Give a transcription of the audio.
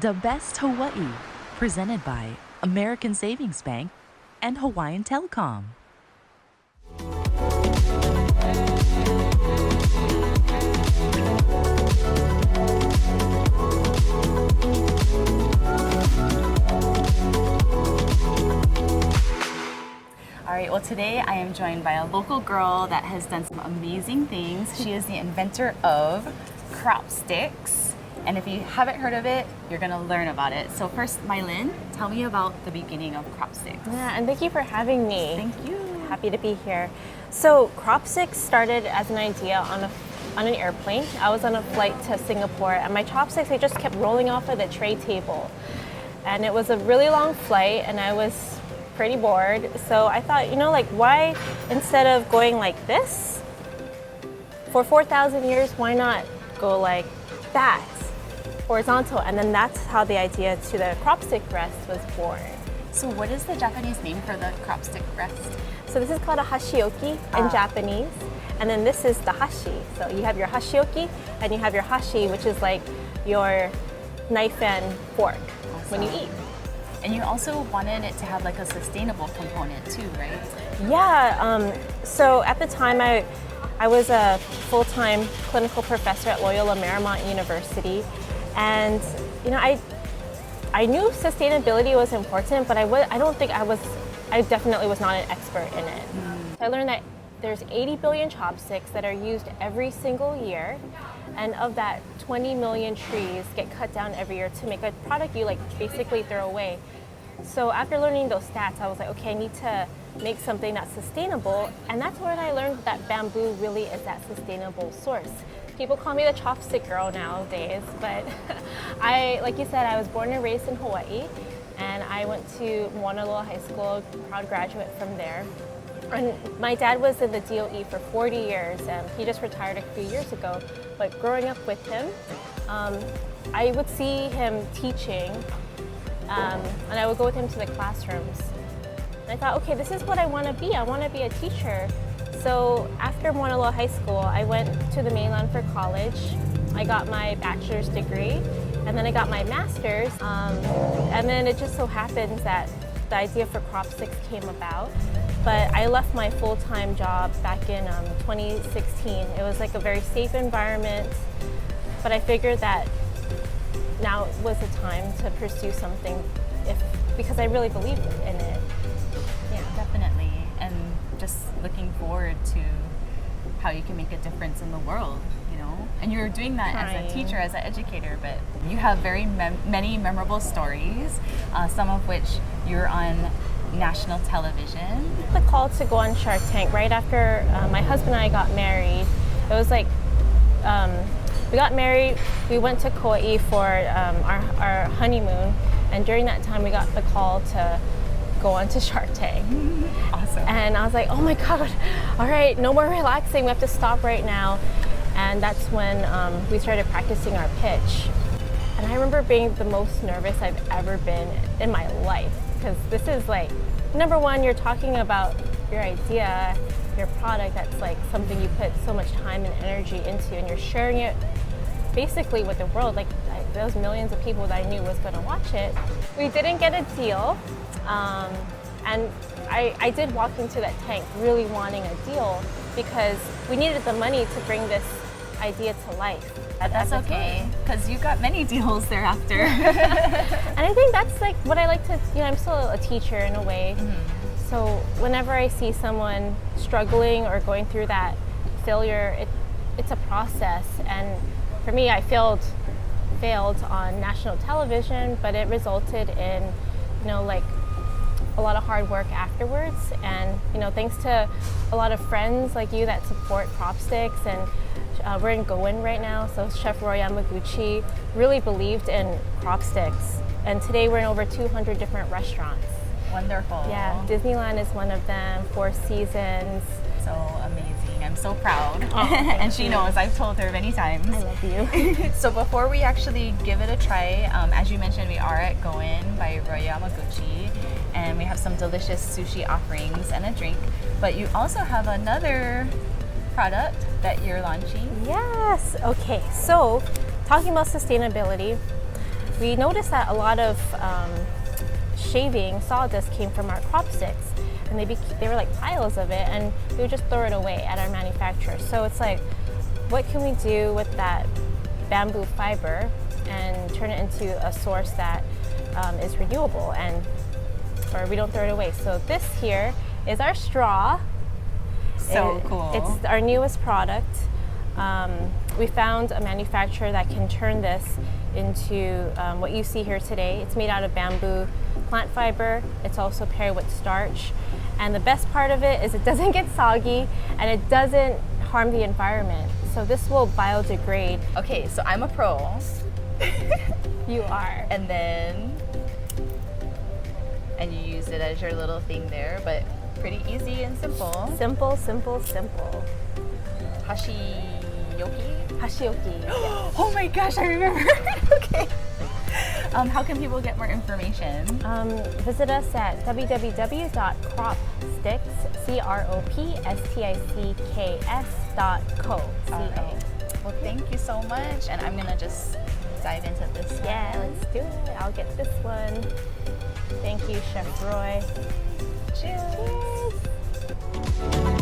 The Best Hawaii, presented by American Savings Bank and Hawaiian Telecom. All right, well today I am joined by a local girl that has done some amazing things. She is the inventor of Cropsticks. And if you haven't heard of it, you're gonna learn about it. So first, Mylin, tell me about the beginning of Cropsticks. Yeah, and thank you for having me. Thank you. Happy to be here. So Cropsticks started as an idea on an airplane. I was on a flight to Singapore, and my chopsticks, they just kept rolling off of the tray table. And it was a really long flight, and I was pretty bored. So I thought, why, instead of going like this, for 4,000 years, why not go like that, horizontal? And then that's how the idea to the cropstick rest was born. So what is the Japanese name for the cropstick rest? So this is called a hashioki in Japanese. And then this is the hashi. So you have your hashioki and you have your hashi, which is like your knife and fork when you eat. And you also wanted it to have like a sustainable component too, right? Yeah, so at the time I was a full-time clinical professor at Loyola Marymount University, and I knew sustainability was important, but I definitely was not an expert in it. So I learned that there's 80 billion chopsticks that are used every single year, and of that, 20 million trees get cut down every year to make a product you basically throw away. So after learning those stats, I was like, okay, I need to make something that's sustainable, and that's when I learned that bamboo really is that sustainable source. People call me the chopstick girl nowadays, but like you said, I was born and raised in Hawaii, and I went to Honolulu High School, proud graduate from there. And my dad was in the DOE for 40 years, and he just retired a few years ago. But growing up with him, I would see him teaching, and I would go with him to the classrooms. And I thought, okay, this is what I want to be. I want to be a teacher. So after Honolulu High School, I went to the mainland for college. I got my bachelor's degree, and then I got my master's. And then it just so happens that the idea for Cropsticks came about. But I left my full-time job back in 2016. It was like a very safe environment, but I figured that now was the time to pursue something because I really believed in it. Yeah, definitely. And just looking forward to how you can make a difference in the world, And you're doing that as a teacher, as an educator, but you have very many memorable stories, some of which you're on national television. The call to go on Shark Tank right after my husband and I got married. It was like, we got married, we went to Kauai for our honeymoon, and during that time we got the call to go on to Shark Tank. Awesome. And I was like, oh my God, all right, no more relaxing, we have to stop right now. And that's when we started practicing our pitch. And I remember being the most nervous I've ever been in my life, because this is like, number one, you're talking about your idea, your product, that's like something you put so much time and energy into, and you're sharing it basically with the world, like those millions of people that I knew was going to watch it. We didn't get a deal, and I did walk into that tank really wanting a deal because we needed the money to bring this idea to life. But that's okay, because you got many deals thereafter. And I think that's like what I like to, I'm still a teacher in a way. Mm-hmm. So whenever I see someone struggling or going through that failure, it's a process. And for me, I failed on national television, but it resulted in, a lot of hard work afterwards. And, thanks to a lot of friends like you that support Cropsticks, and we're in Goen right now, so Chef Roy Yamaguchi really believed in Cropsticks. And today we're in over 200 different restaurants. Wonderful. Yeah, Disneyland is one of them, Four Seasons. So amazing. I'm so proud. Oh, and she knows, I've told her many times. I love you. So before we actually give it a try, as you mentioned, we are at Goen by Roy Yamaguchi, and we have some delicious sushi offerings and a drink. But you also have another product that you're launching. Yes. Okay. So, talking about sustainability, we noticed that a lot of shaving sawdust came from our Cropsticks, and they were like piles of it, and we would just throw it away at our manufacturer. So it's like, what can we do with that bamboo fiber and turn it into a source that is renewable, or we don't throw it away. So this here is our straw. So cool. It's our newest product. We found a manufacturer that can turn this into what you see here today. It's made out of bamboo plant fiber. It's also paired with starch. And the best part of it is it doesn't get soggy and it doesn't harm the environment. So this will biodegrade. Okay, so I'm a pro. You are. And you use it as your little thing there, but pretty easy and simple. Simple, simple, simple. Hashioki? Hashioki. Yes. Oh my gosh, I remember. Okay. How can people get more information? Visit us at www.cropsticks.co. Well, thank you so much, and I'm gonna just dive into this. Yeah, let's do it. I'll get this one. Thank you, Chef Roy. Cheers. Cheers.